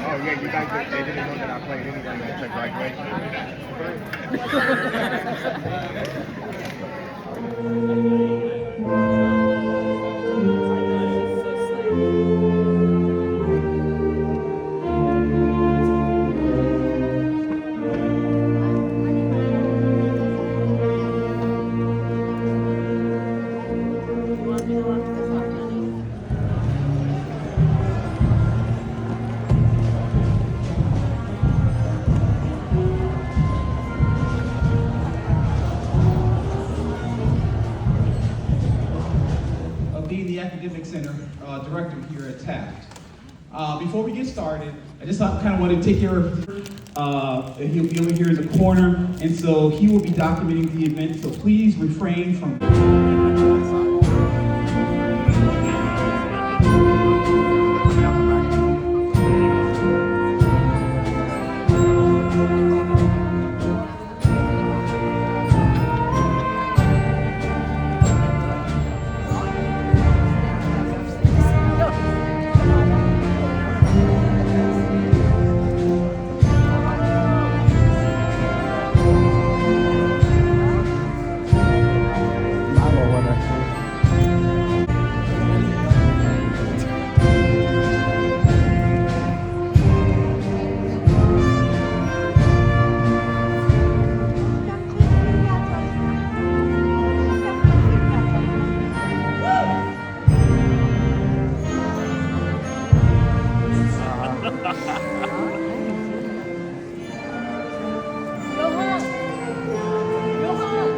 Oh yeah, you guys they didn't know that I played anyway. That's like the Academic Center Director here at Taft. Before we get started, I just kind of want to take care of he'll be over here in the corner, and so he will be documenting the event, so please refrain from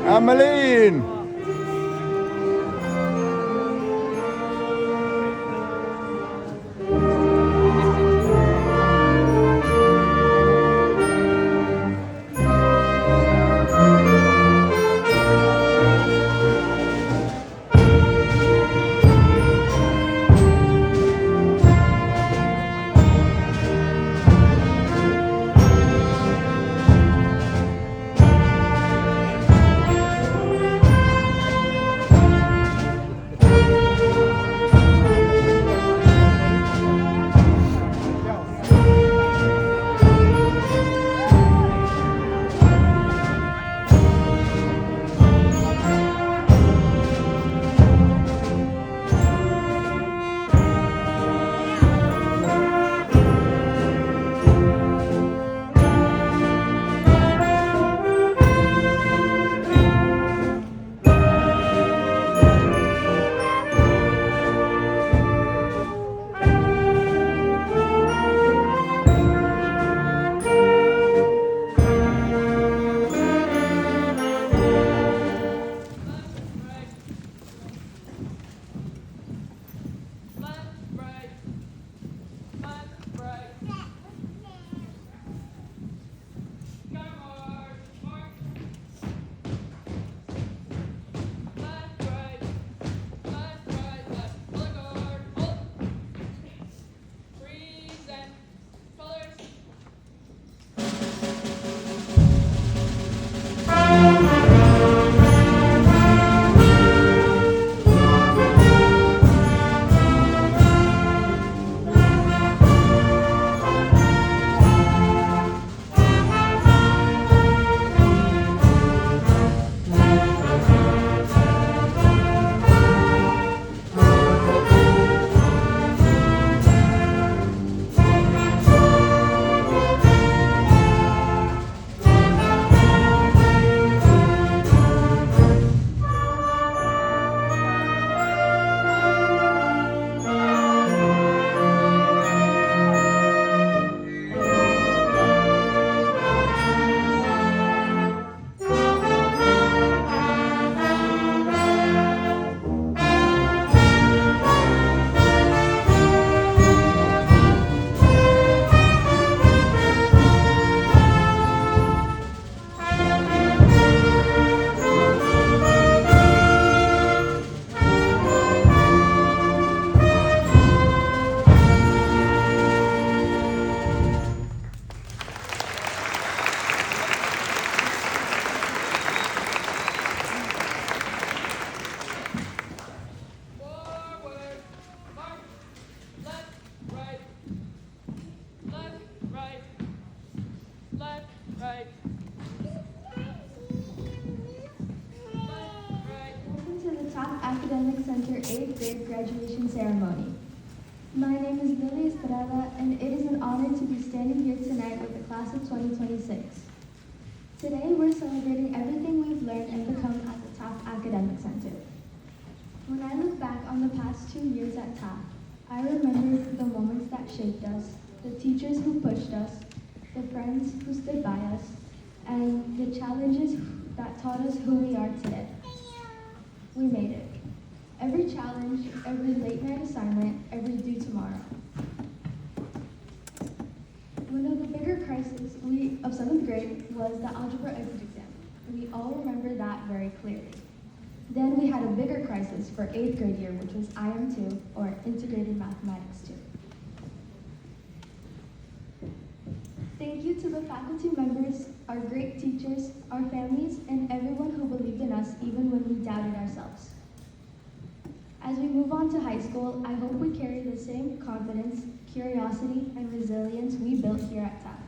Emeline! 8th grade graduation ceremony. My name is Lily Estrada, and it is an honor to be standing here tonight with the class of 2026. Today, we're celebrating everything we've learned and become at the Taft Academic Center. When I look back on the past 2 years at Taft, I remember the moments that shaped us, the teachers who pushed us, the friends who stood by us, and the challenges that taught us who we are today. We made it. Every challenge, every late night assignment, every due tomorrow. One of the bigger crises of 7th grade was the algebra exit exam. We all remember that very clearly. Then we had a bigger crisis for 8th grade year, which was IM2, or Integrated Mathematics 2. Thank you to the faculty members, our great teachers, our families, and everyone who believed in us even when we doubted ourselves. As we move on to high school, I hope we carry the same confidence, curiosity, and resilience we built here at Taft.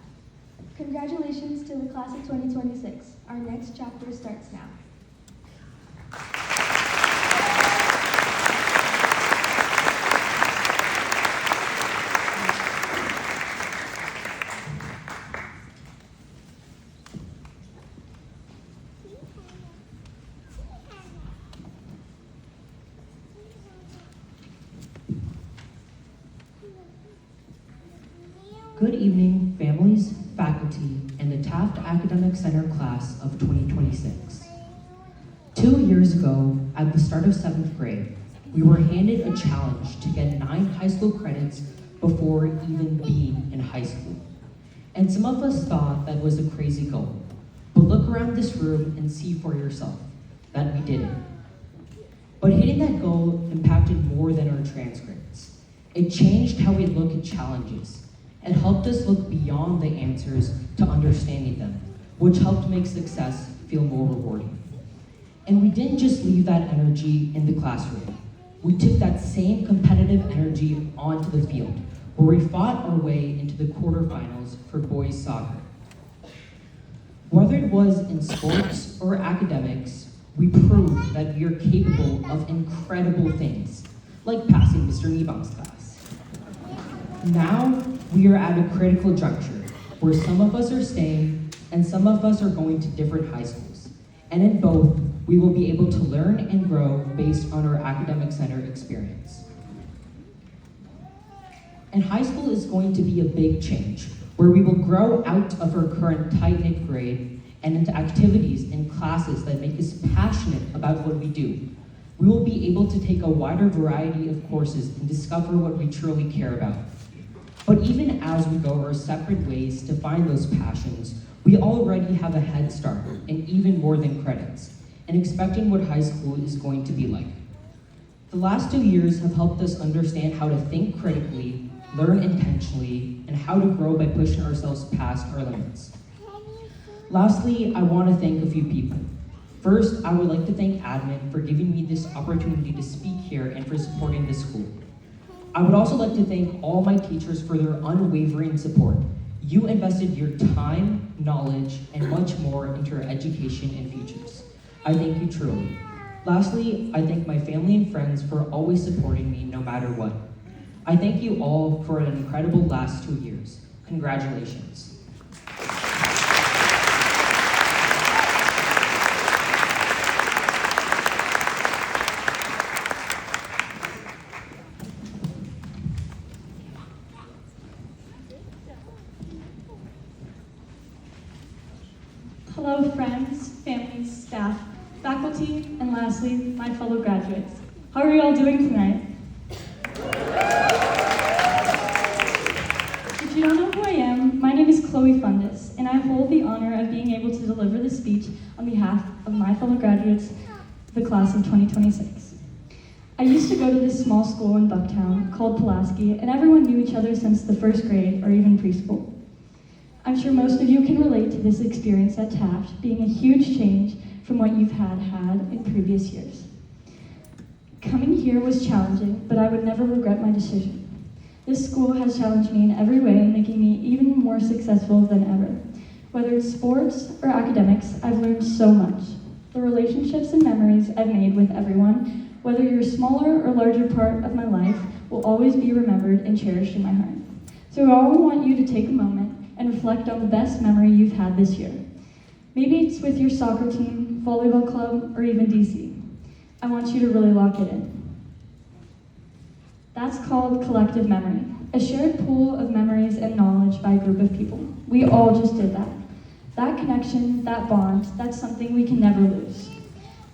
Congratulations to the class of 2026. Our next chapter starts now. Good evening, families, faculty, and the Taft Academic Center class of 2026. 2 years ago, at the start of 7th grade, we were handed a challenge to get 9 high school credits before even being in high school. And some of us thought that was a crazy goal. But look around this room and see for yourself that we did it. But hitting that goal impacted more than our transcripts. It changed how we look at challenges. It helped us look beyond the answers to understanding them, which helped make success feel more rewarding. And we didn't just leave that energy in the classroom. We took that same competitive energy onto the field, where we fought our way into the quarterfinals for boys soccer. Whether it was in sports or academics, we proved that we are capable of incredible things, like passing Mr. Nebong's class. Now, we are at a critical juncture where some of us are staying and some of us are going to different high schools. And in both, we will be able to learn and grow based on our academic center experience. And high school is going to be a big change where we will grow out of our current tight-knit grade and into activities and classes that make us passionate about what we do. We will be able to take a wider variety of courses and discover what we truly care about. But even as we go our separate ways to find those passions, we already have a head start and even more than credits, and expecting what high school is going to be like. The last 2 years have helped us understand how to think critically, learn intentionally, and how to grow by pushing ourselves past our limits. Lastly, I want to thank a few people. First, I would like to thank admin for giving me this opportunity to speak here and for supporting this school. I would also like to thank all my teachers for their unwavering support. You invested your time, knowledge, and much more into our education and futures. I thank you truly. Lastly, I thank my family and friends for always supporting me no matter what. I thank you all for an incredible last 2 years. Congratulations. Hello, friends, families, staff, faculty, and lastly, my fellow graduates. How are you all doing tonight? If you don't know who I am, my name is Chloe Fundus, and I hold the honor of being able to deliver this speech on behalf of my fellow graduates, the class of 2026. I used to go to this small school in Bucktown called Pulaski, and everyone knew each other since the first grade or even preschool. I'm sure most of you can relate to this experience at Taft being a huge change from what you've had in previous years. Coming here was challenging, but I would never regret my decision. This school has challenged me in every way, making me even more successful than ever. Whether it's sports or academics, I've learned so much. The relationships and memories I've made with everyone Whether you're a smaller or larger part of my life will always be remembered and cherished in my heart. So I want you to take a moment and reflect on the best memory you've had this year. Maybe it's with your soccer team, volleyball club, or even DC. I want you to really lock it in. That's called collective memory, a shared pool of memories and knowledge by a group of people. We all just did that. That connection, that bond, that's something we can never lose.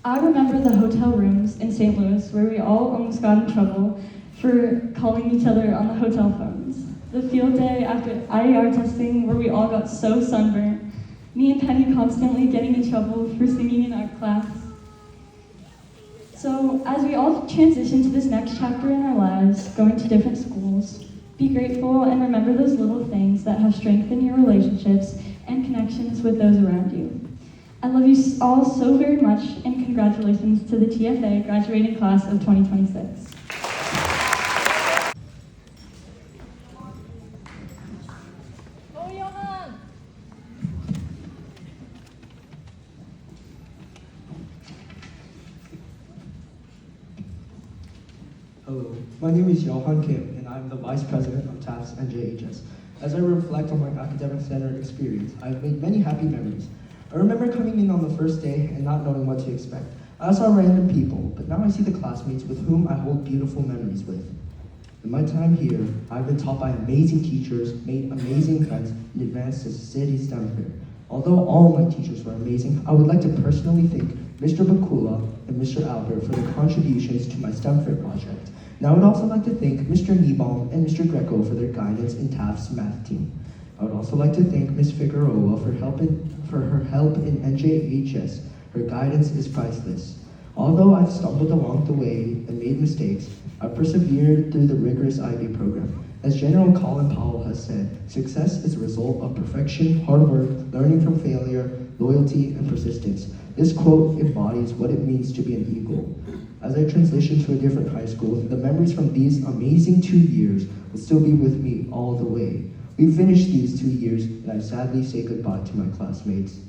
I remember the hotel rooms in St. Louis where we all almost got in trouble for calling each other on the hotel phones. The field day after IER testing where we all got so sunburned. Me and Penny constantly getting in trouble for singing in art class. So as we all transition to this next chapter in our lives, going to different schools, be grateful and remember those little things that have strengthened your relationships and connections with those around you. I love you all so very much, and congratulations to the TFA graduating class of 2026. Hello, my name is Johan Kim, and I'm the Vice President of TAF's NJHS. As I reflect on my academic center experience, I've made many happy memories. I remember coming in on the first day and not knowing what to expect. I saw random people, but now I see the classmates with whom I hold beautiful memories with. In my time here, I've been taught by amazing teachers, made amazing friends, and advanced as a city STEM fair. Although all my teachers were amazing, I would like to personally thank Mr. Bakula and Mr. Albert for their contributions to my STEM fair project. And I would also like to thank Mr. Niebaum and Mr. Greco for their guidance in TAF's math team. I would also like to thank Ms. Figueroa for her help in NJHS. Her guidance is priceless. Although I've stumbled along the way and made mistakes, I've persevered through the rigorous IB program. As General Colin Powell has said, success is a result of perfection, hard work, learning from failure, loyalty, and persistence. This quote embodies what it means to be an eagle. As I transition to a different high school, the memories from these amazing 2 years will still be with me all the way. We finished these 2 years, and I sadly say goodbye to my classmates.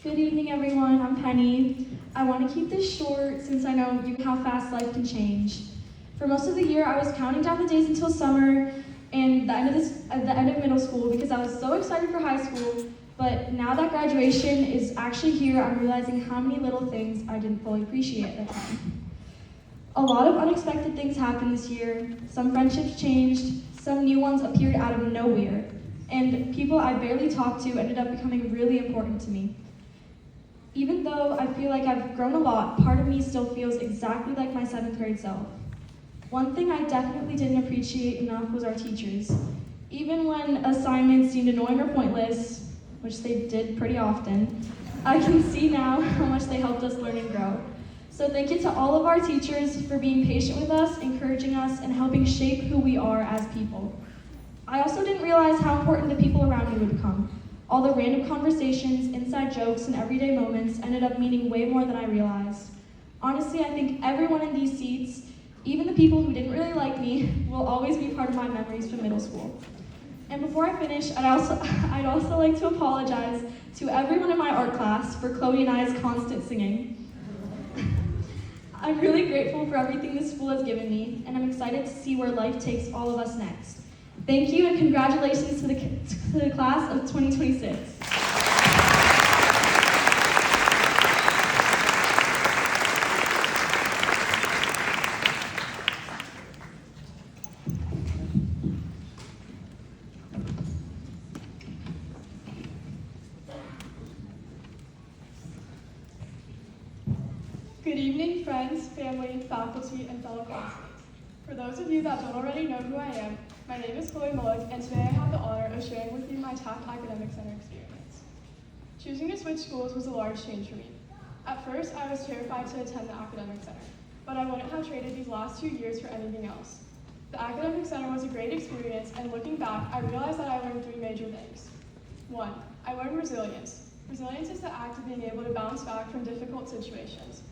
Good evening, everyone. I'm Penny. I want to keep this short since I know how fast life can change. For most of the year, I was counting down the days until summer and the end of middle school because I was so excited for high school. But now that graduation is actually here, I'm realizing how many little things I didn't fully appreciate at the time. A lot of unexpected things happened this year. Some friendships changed, some new ones appeared out of nowhere, and people I barely talked to ended up becoming really important to me. Even though I feel like I've grown a lot, part of me still feels exactly like my 7th grade self. One thing I definitely didn't appreciate enough was our teachers. Even when assignments seemed annoying or pointless, which they did pretty often, I can see now how much they helped us learn and grow. So thank you to all of our teachers for being patient with us, encouraging us, and helping shape who we are as people. I also didn't realize how important the people around me would become. All the random conversations, inside jokes, and everyday moments ended up meaning way more than I realized. Honestly, I think everyone in these seats, even the people who didn't really like me, will always be part of my memories from middle school. And before I finish, I'd also like to apologize to everyone in my art class for Chloe and I's constant singing. I'm really grateful for everything this school has given me, and I'm excited to see where life takes all of us next. Thank you, and congratulations to the class of 2026. Good evening, friends, family, faculty, and fellow classmates. For those of you that don't already know who I am, my name is Chloe Mullick, and today I have the honor of sharing with you my Taft Academic Center experience. Choosing to switch schools was a large change for me. At first, I was terrified to attend the Academic Center, but I wouldn't have traded these last 2 years for anything else. The Academic Center was a great experience, and looking back, I realized that I learned 3 major things. 1, I learned resilience. Resilience is the act of being able to bounce back from difficult situations.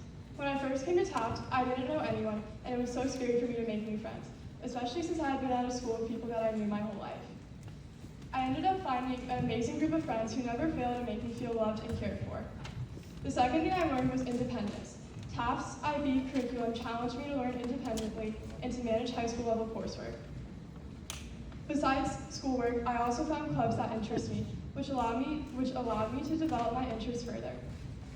When I first came to Taft, I didn't know anyone, and it was so scary for me to make new friends, especially since I had been out of school with people that I knew my whole life. I ended up finding an amazing group of friends who never failed to make me feel loved and cared for. The second thing I learned was independence. Taft's IB curriculum challenged me to learn independently and to manage high school level coursework. Besides schoolwork, I also found clubs that interest me, which allowed me to develop my interests further.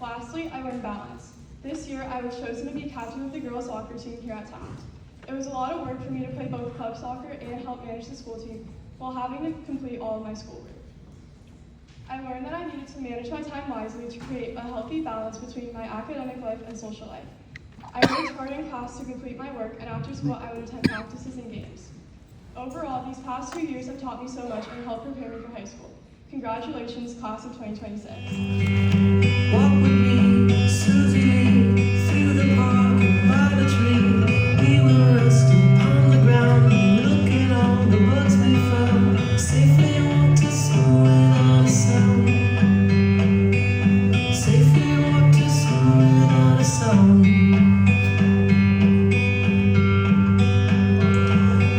Lastly, I learned balance. This year, I was chosen to be captain of the girls' soccer team here at Taft. It was a lot of work for me to play both club soccer and help manage the school team while having to complete all of my schoolwork. I learned that I needed to manage my time wisely to create a healthy balance between my academic life and social life. I worked hard in class to complete my work, and after school, I would attend practices and games. Overall, these past 2 years have taught me so much and helped prepare me for high school. Congratulations, class of 2026. Walk with me, Susie, through the park and by the tree. We will rest upon the ground, look at all the bugs we found. Safely walk to school without a sound. Safely walk to school without a sound.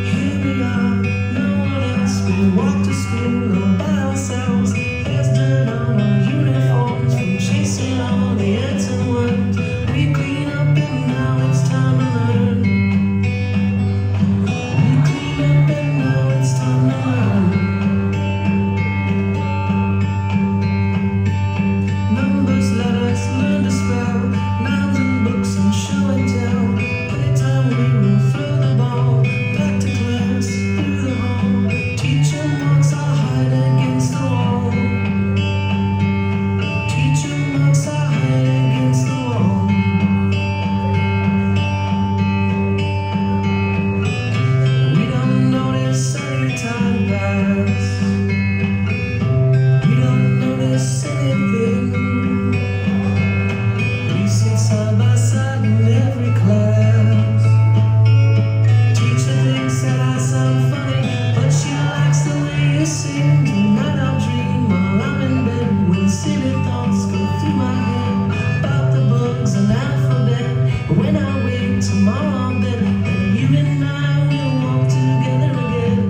Here we are, no one else. We walk to school all by ourselves. There's dirt on our uniforms from chasing all the ants and worms. We clean up and now it's time to learn. We clean up and now it's time to learn. Numbers, letters, learn to spell. Nouns and books and show and tell. Playtime we will throw the ball. Back to class, through the hall. Teacher marks our hide against the wall. Teacher marks our hide against the wall. We don't notice any time pass. We don't notice anything. We sit side by side in every class. Teacher thinks that I sound funny, but she likes the way you sing. Tonight I'll dream while I'm in bed, when silly thoughts go through my head about the bugs and alphabet. But when I wake tomorrow, I'll bet that you and I will walk together again.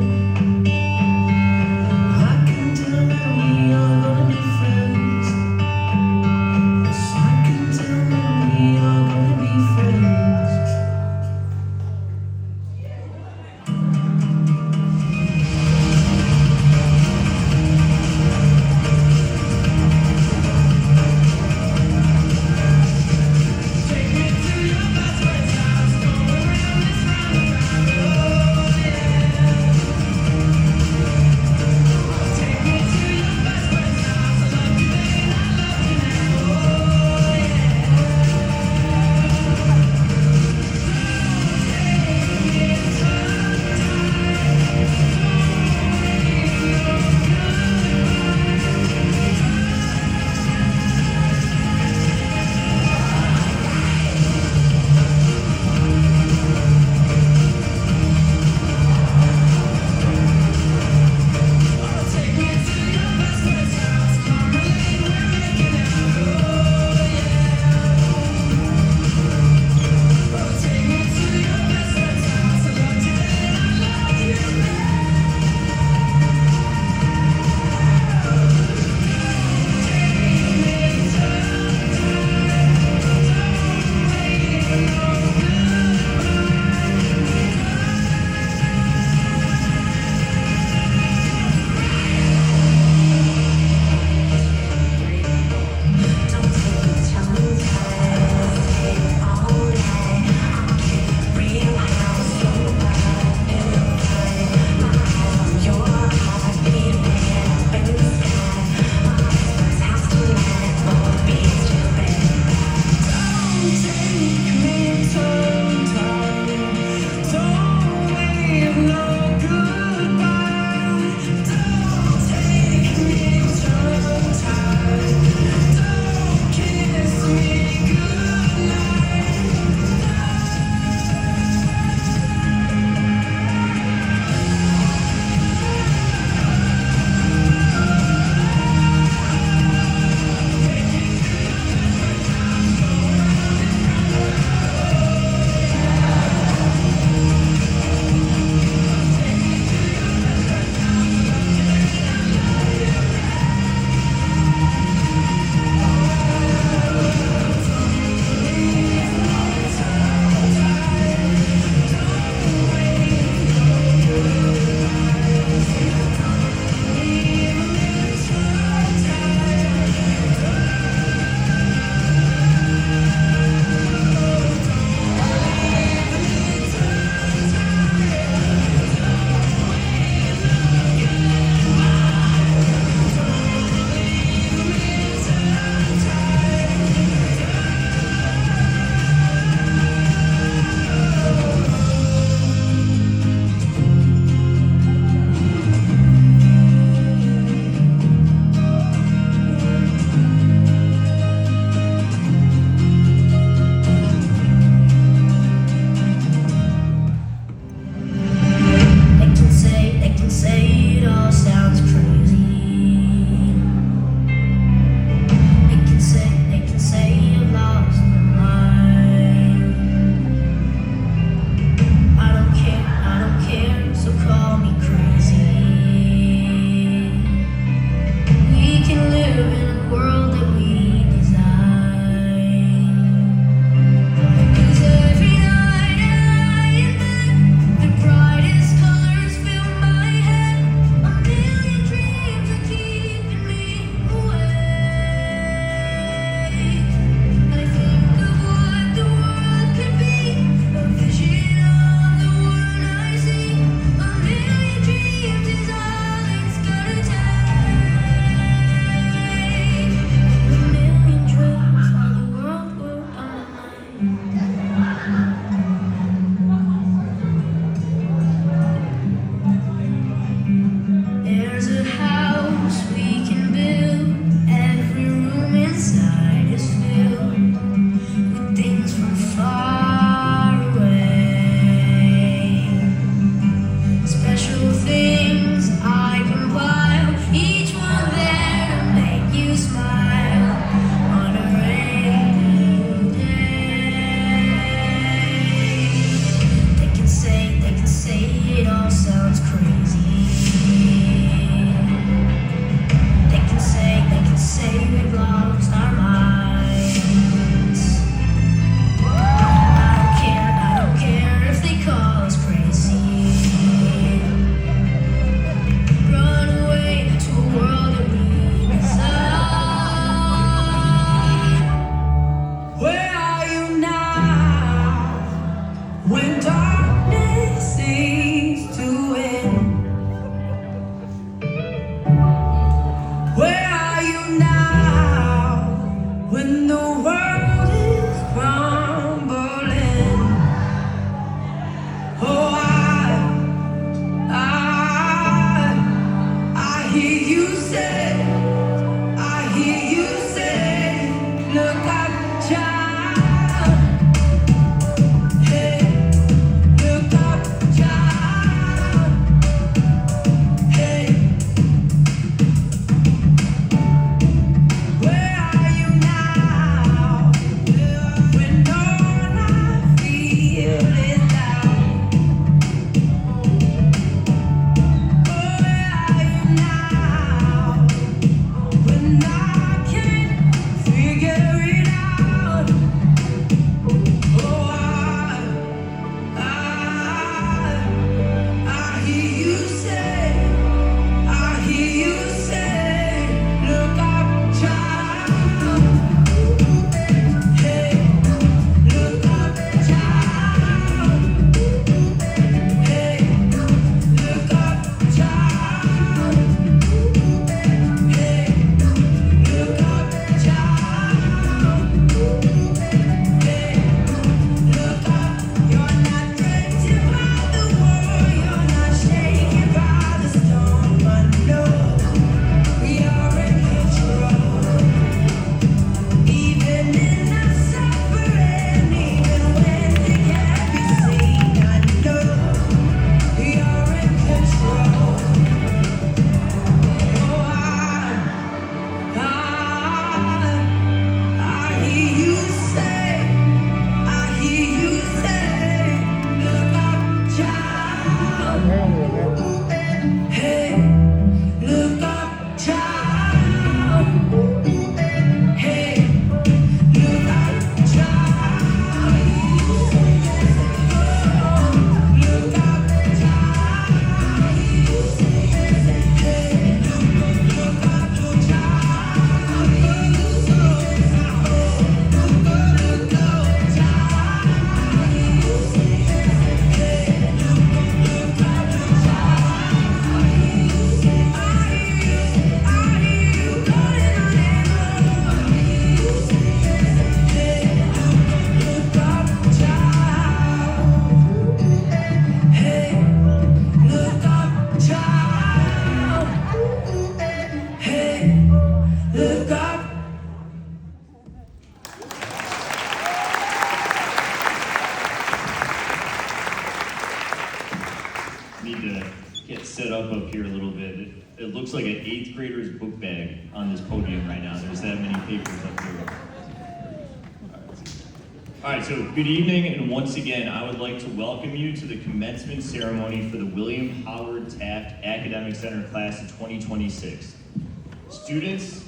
little bit. It looks like an 8th grader's book bag on this podium right now. There's that many papers up here. All right, so good evening, and once again, I would like to welcome you to the commencement ceremony for the William Howard Taft Academic Center Class of 2026. Students,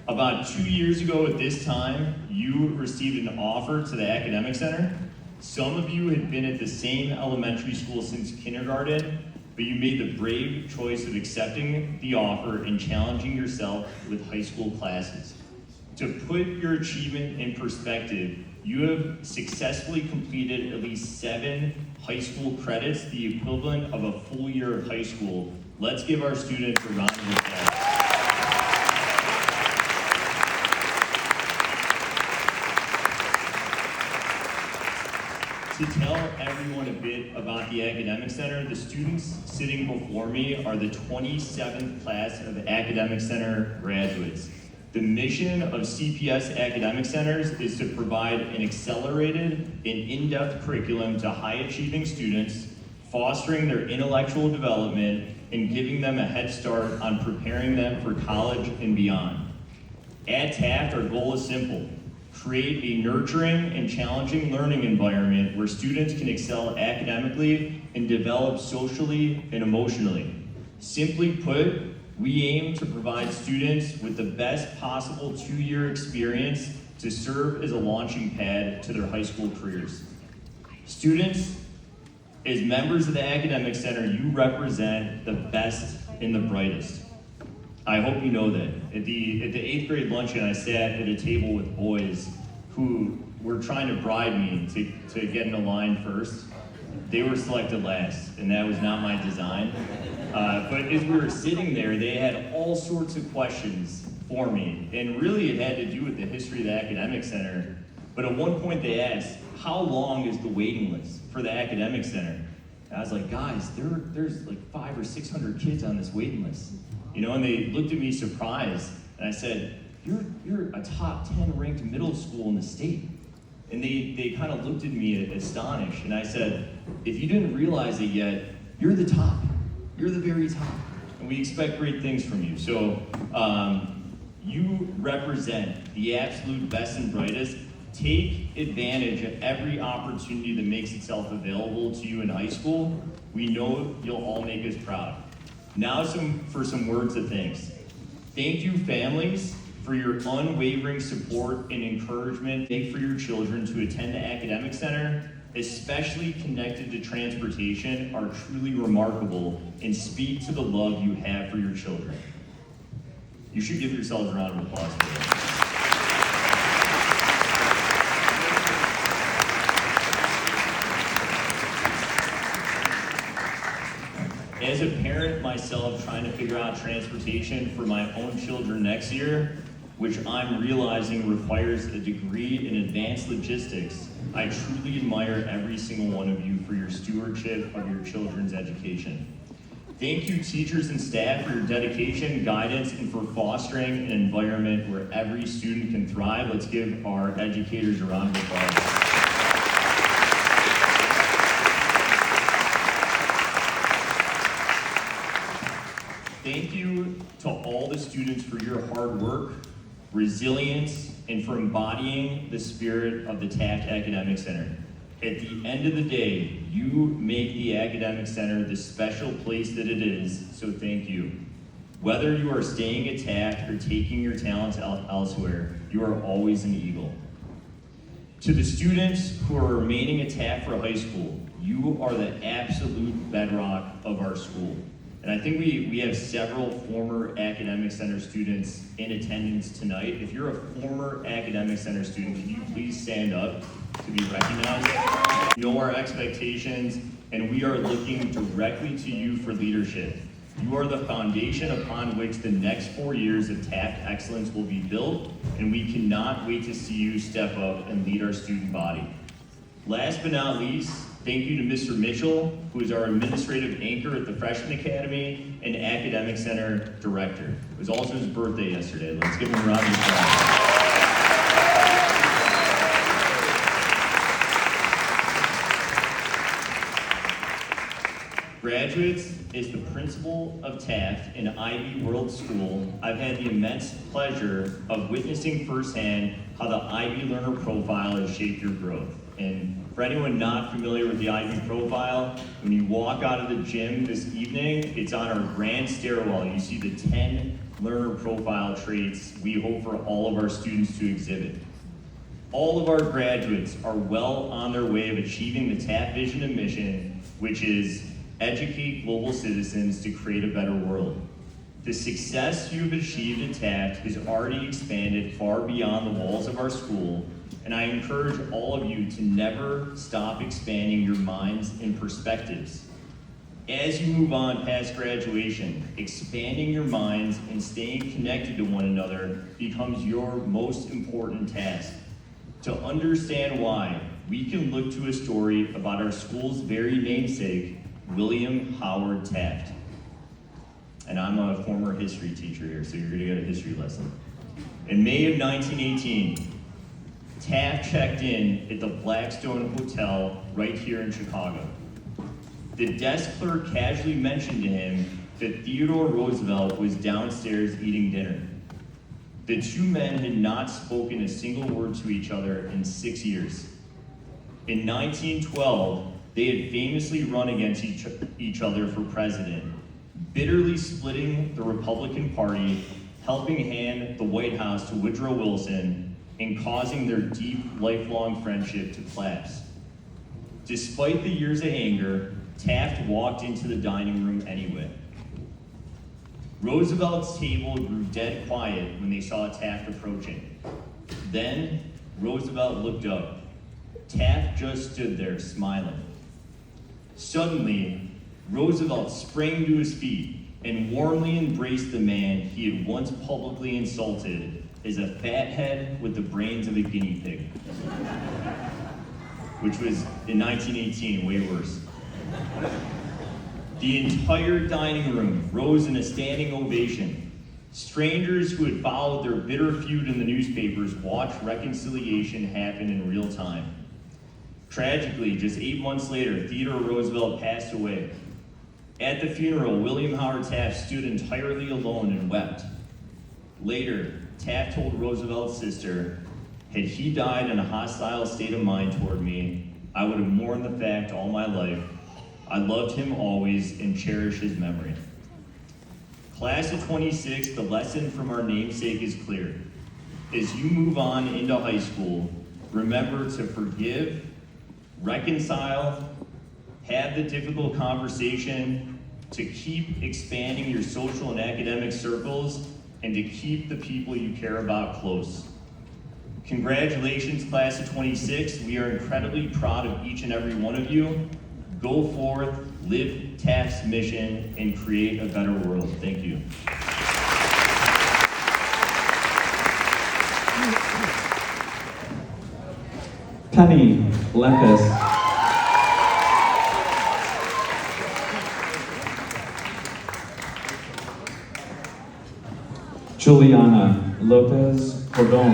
about 2 years ago at this time, you received an offer to the Academic Center. Some of you had been at the same elementary school since kindergarten, but you made the brave choice of accepting the offer and challenging yourself with high school classes. To put your achievement in perspective, you have successfully completed at least 7 high school credits, the equivalent of a full year of high school. Let's give our students a round of applause. To tell everyone a bit about the Academic Center, the students sitting before me are the 27th class of Academic Center graduates. The mission of CPS Academic Centers is to provide an accelerated and in-depth curriculum to high-achieving students, fostering their intellectual development and giving them a head start on preparing them for college and beyond. At Taft, our goal is simple: create a nurturing and challenging learning environment where students can excel academically and develop socially and emotionally. Simply put, we aim to provide students with the best possible 2-year experience to serve as a launching pad to their high school careers. Students, as members of the Academic Center, you represent the best and the brightest. I hope you know that. At the 8th grade luncheon, I sat at a table with boys who were trying to bribe me to get in a line first. They were selected last, and that was not my design. But as we were sitting there, they had all sorts of questions for me, and really it had to do with the history of the Academic Center. But at one point they asked, how long is the waiting list for the Academic Center? And I was like, guys, there's like 500 or 600 kids on this waiting list. You know, and they looked at me surprised, and I said, you're a top 10 ranked middle school in the state. And they kind of looked at me astonished, and I said, if you didn't realize it yet, you're the top. You're the very top, and we expect great things from you. So you represent the absolute best and brightest. Take advantage of every opportunity that makes itself available to you in high school. We know you'll all make us proud. Now for some words of thanks. Thank you, families, for your unwavering support and encouragement. Thank for your children to attend the Academic Center, especially connected to transportation, are truly remarkable and speak to the love you have for your children. You should give yourselves a round of applause for that. As a parent myself trying to figure out transportation for my own children next year, which I'm realizing requires a degree in advanced logistics, I truly admire every single one of you for your stewardship of your children's education. Thank you, teachers and staff, for your dedication, guidance, and for fostering an environment where every student can thrive. Let's give our educators a round of applause. Thank you to all the students for your hard work, resilience, and for embodying the spirit of the Taft Academic Center. At the end of the day, you make the Academic Center the special place that it is, so thank you. Whether you are staying at Taft or taking your talents elsewhere, you are always an Eagle. To the students who are remaining at Taft for high school, you are the absolute bedrock of our school. And I think we have several former Academic Center students in attendance tonight. If you're a former Academic Center student, can you please stand up to be recognized? You know our expectations, and we are looking directly to you for leadership. You are the foundation upon which the next 4 years of Taft excellence will be built, and we cannot wait to see you step up and lead our student body. Last but not least, thank you to Mr. Mitchell, who is our administrative anchor at the Freshman Academy and Academic Center Director. It was also his birthday yesterday. Let's give him a round of applause. Graduates, as the principal of Taft, an Ivy World school, I've had the immense pleasure of witnessing firsthand how the Ivy Learner Profile has shaped your growth. And for anyone not familiar with the Ivy Profile, when you walk out of the gym this evening, it's on our grand stairwell. You see the 10 learner profile traits we hope for all of our students to exhibit. All of our graduates are well on their way of achieving the Taft vision and mission, which is educate global citizens to create a better world. The success you've achieved at Taft has already expanded far beyond the walls of our school, and I encourage all of you to never stop expanding your minds and perspectives. As you move on past graduation, expanding your minds and staying connected to one another becomes your most important task. To understand why, we can look to a story about our school's very namesake, William Howard Taft. And I'm a former history teacher here, so you're gonna get a history lesson. In May of 1918, Taft checked in at the Blackstone Hotel right here in Chicago. The desk clerk casually mentioned to him that Theodore Roosevelt was downstairs eating dinner. The two men had not spoken a single word to each other in 6 years. In 1912, they had famously run against each other for president, bitterly splitting the Republican Party, helping hand the White House to Woodrow Wilson, and causing their deep, lifelong friendship to collapse. Despite the years of anger, Taft walked into the dining room anyway. Roosevelt's table grew dead quiet when they saw Taft approaching. Then, Roosevelt looked up. Taft just stood there, smiling. Suddenly, Roosevelt sprang to his feet and warmly embraced the man he had once publicly insulted as a fathead with the brains of a guinea pig. Which was, in 1918, way worse. The entire dining room rose in a standing ovation. Strangers who had followed their bitter feud in the newspapers watched reconciliation happen in real time. Tragically, just 8 months later, Theodore Roosevelt passed away. At the funeral, William Howard Taft stood entirely alone and wept. Later, Taft told Roosevelt's sister, "Had he died in a hostile state of mind toward me, I would have mourned the fact all my life. I loved him always and cherish his memory." Class of 26, the lesson from our namesake is clear. As you move on into high school, remember to forgive, reconcile, have the difficult conversation, to keep expanding your social and academic circles, and to keep the people you care about close. Congratulations, class of 26. We are incredibly proud of each and every one of you. Go forth, live Taft's mission, and create a better world. Thank you. Penny Lepis. Juliana Lopez Cordon.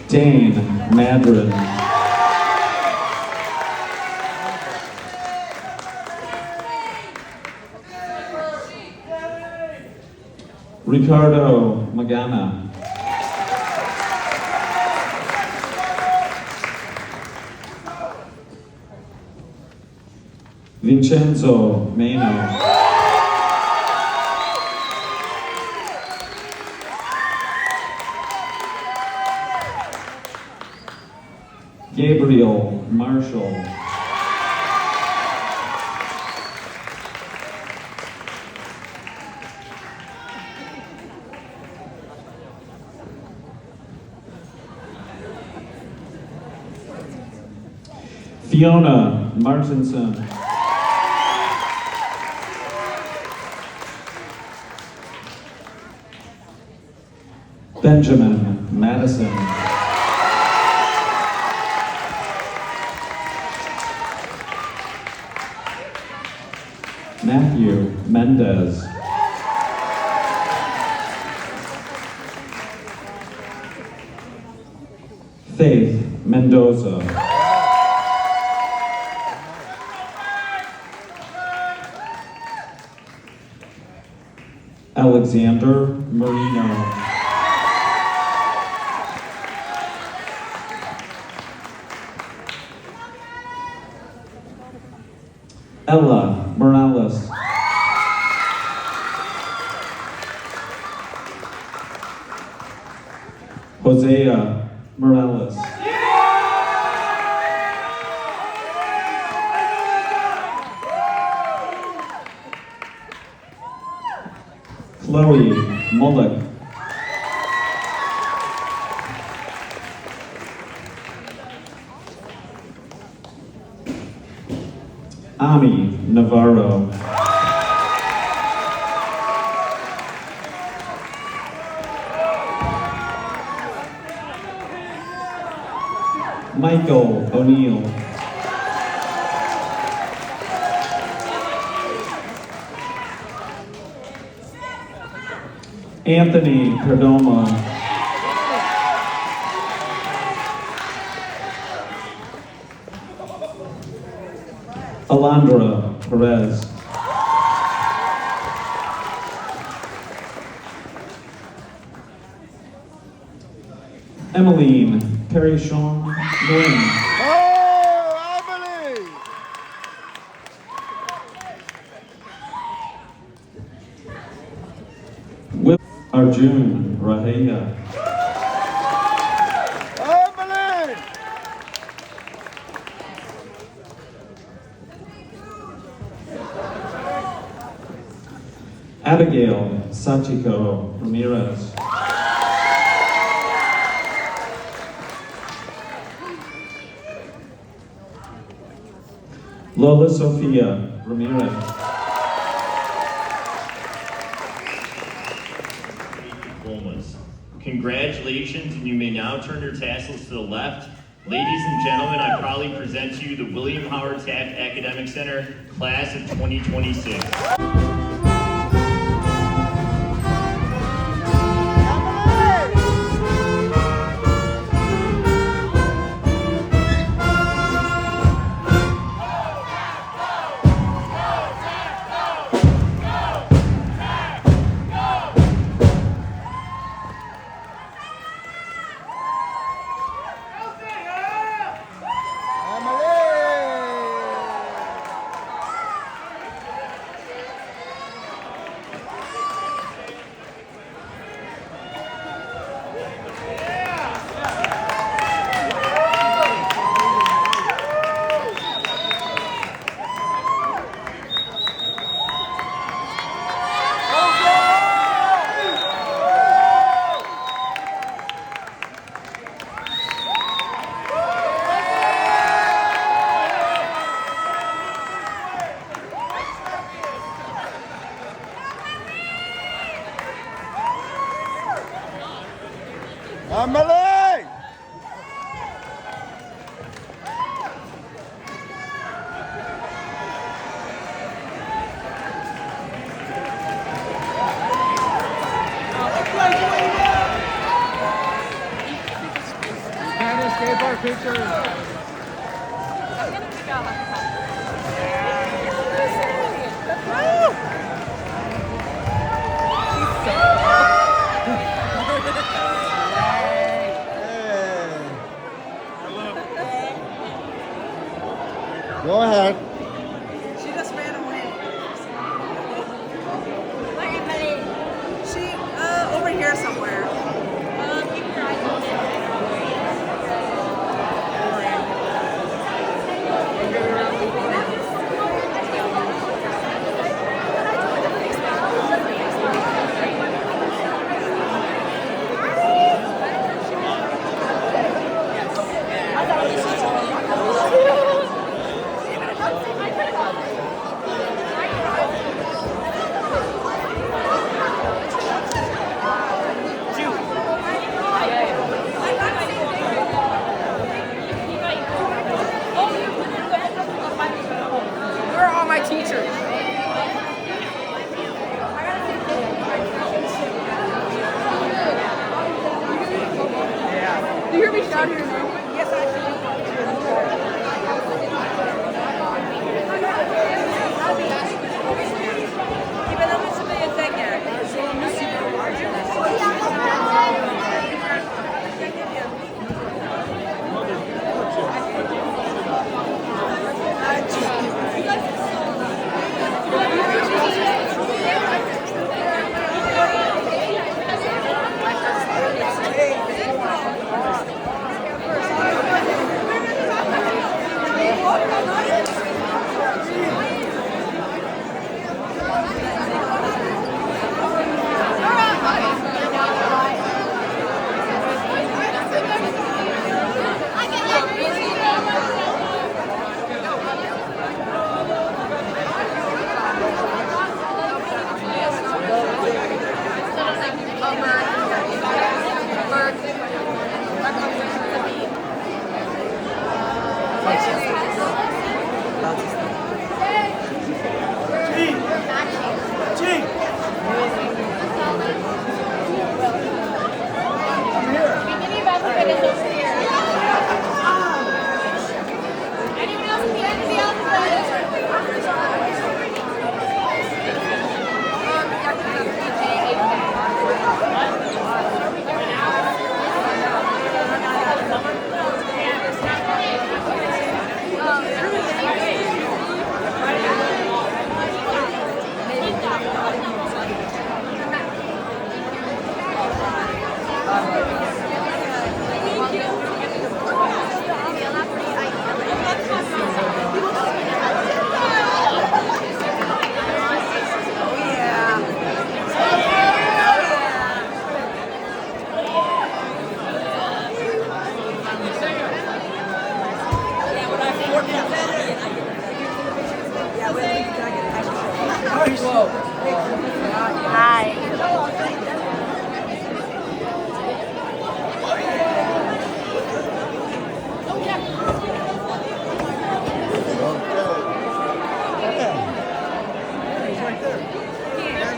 Dane Madrid. Ricardo Magana. Vincenzo Meno. Gabriel Marshall. Fiona Martinson. Benjamin Madison. Matthew Mendez. Faith Mendoza. Alexander Marino. Ella Morales. Hosea Morales. Chloe Mullick. Ami Navarro. Michael O'Neill. Anthony Perdomo. Alondra Perez. Emeline Perrichon-Nguyễn. Oh, Emily! Will Arjun Rahaya. Emily! Abigail Sachiko Ramirez. Lola Sofia Ramirez. Diplomas. Congratulations, and you may now turn your tassels to the left. Ladies and gentlemen, I proudly present to you the William Howard Taft Academic Center, class of 2026. Emily! Can't escape our picture. Go ahead. She just ran away. Where Emily? She, over here somewhere. Keep your eyes open.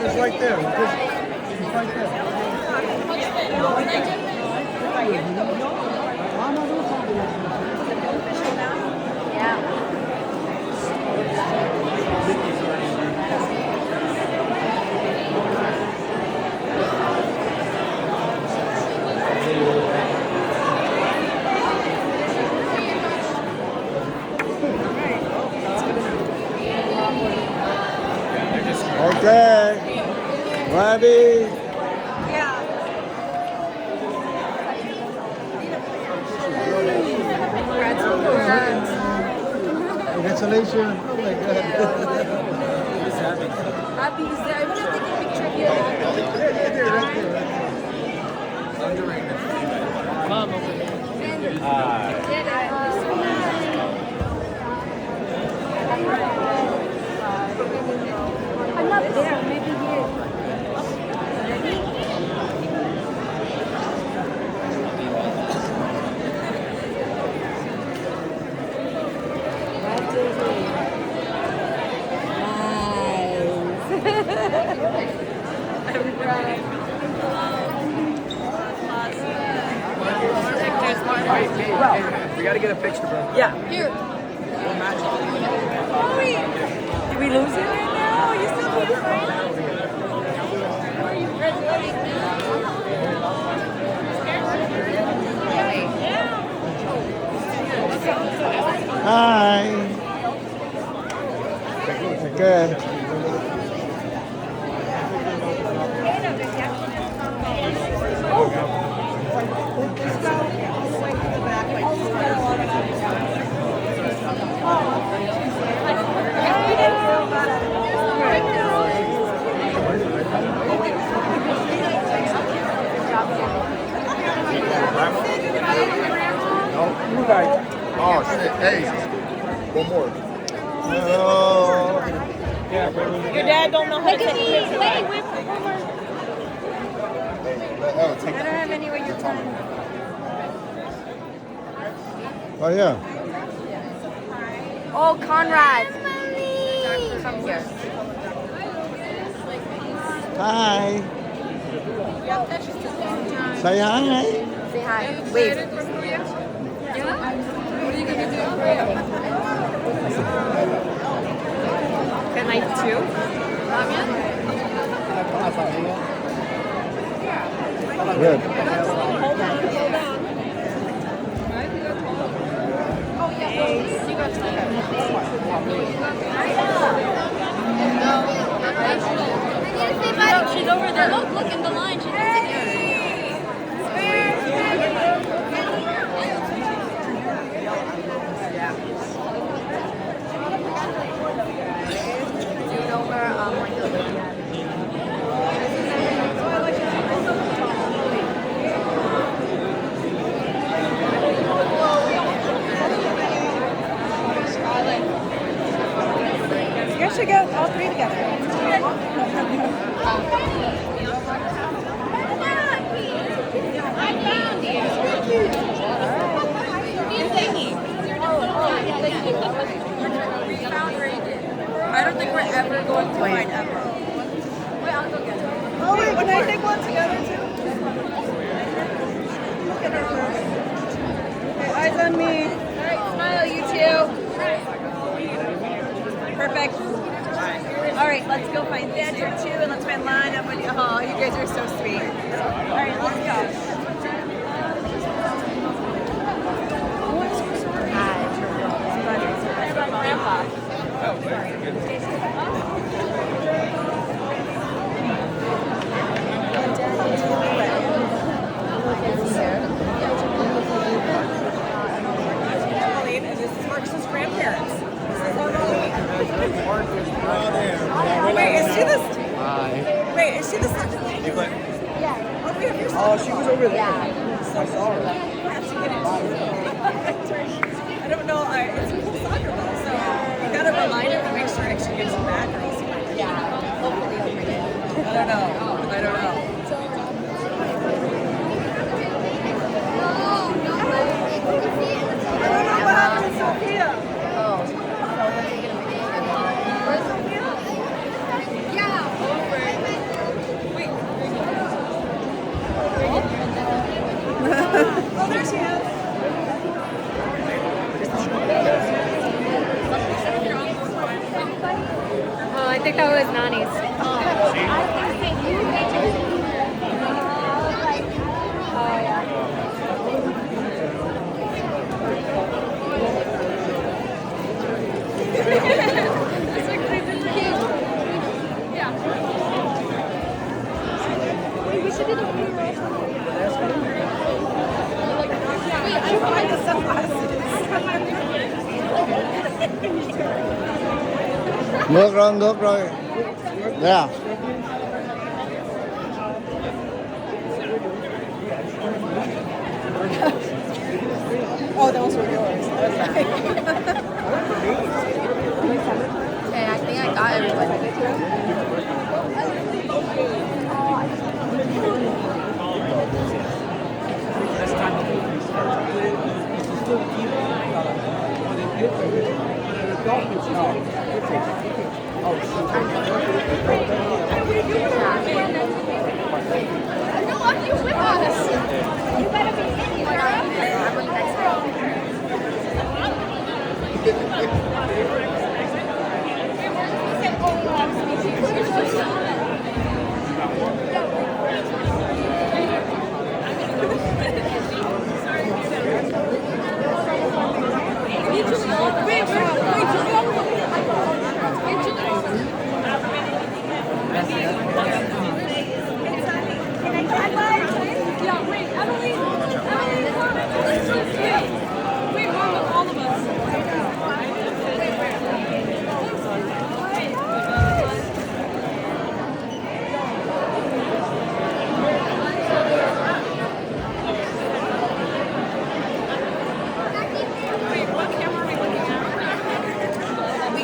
It's right there. It's right there. Okay. Ready? Congratulations. Oh my God. Happy is there? I want to take a picture of you. I'm not there, maybe here. We gotta get a picture, bro. Yeah. Here. Oh, wait. Did we lose it right now? You still can't find Hi. Good. You guys. Oh shit. Hey. One more. Oh. Your dad don't know how to take pictures. Wait, one more. Oh, take I don't have anywhere you're trying. Oh yeah. Oh, Conrad. Come here. Hi. Say hi. Say hi. Wave. Can I too? Good. Hold on. Oh, yeah. You got She's over there. Look in the line. She's You guys should go all three together. I found you. ever going to find ever. Wait, I'll go get it. Oh wait, can I take one together too? Look at her first. Okay, eyes on me. Alright, smile, you two. Perfect. Alright, let's go find Thatcher too, and let's find line up with you. Oh, you guys are so sweet. Alright, let's go. Grandpa. Oh, sorry. Emeline, and this is Marcus's grandparents. This is Emeline. Wait, is she this? Wait, is she the second lady? Yeah. Oh, we have your son. She was over there. Yeah. So sorry. I don't know. It's a cool soccer ball, so you gotta remind her to make sure she gets it back. Yeah. Hopefully he'll bring it. I don't know. I don't know. What happened to Sophia? Oh. Where's Sophia? Yeah. Wait. Oh, there she is. Oh, I think that was Nani's. Oh, yeah. It's like they did the game. Yeah. Wait, we should do the video. Wait, I don't find the sunglasses. Ngược rồi. Yeah. Oh, those were yours. Okay. Okay, I think I got everybody. No, I'm you with us. You better be singing. I'm on the next row.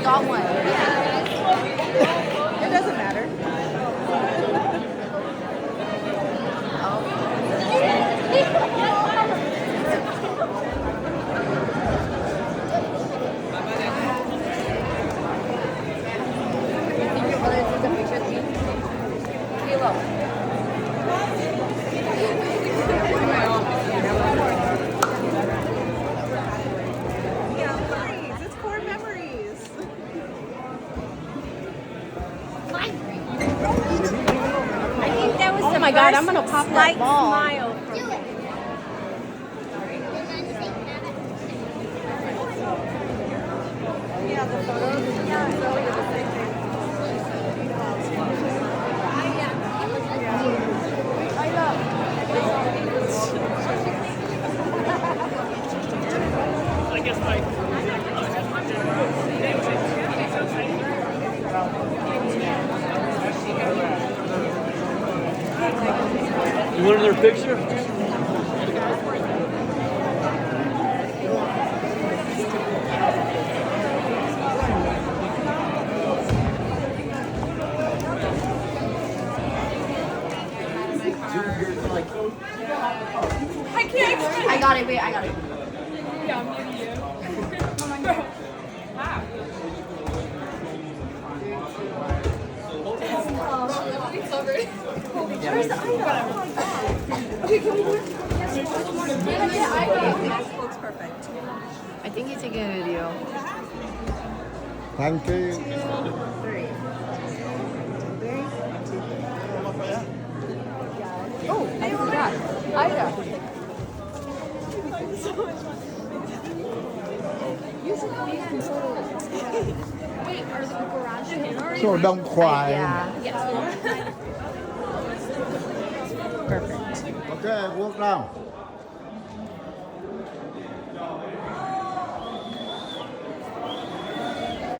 Got one. It doesn't matter. Think your brother takes a picture of me? Hello. Oh my God, I'm gonna pop that ball. Smile from me. Yeah, the photos. Yeah, so we have the same thing. I love. I guess like. You want another picture? I can't. I got it. Wait, I got it. Yeah, I'm giving you. Oh my God. Wow. Where's the iPhone? Okay, can we do it? This looks perfect. I think he's taking a video. Thank you. 3, 2, 3. Oh, I forgot. Ida. Wait, are the garage doors? So don't cry. Yeah. Perfect. Okay, walk down.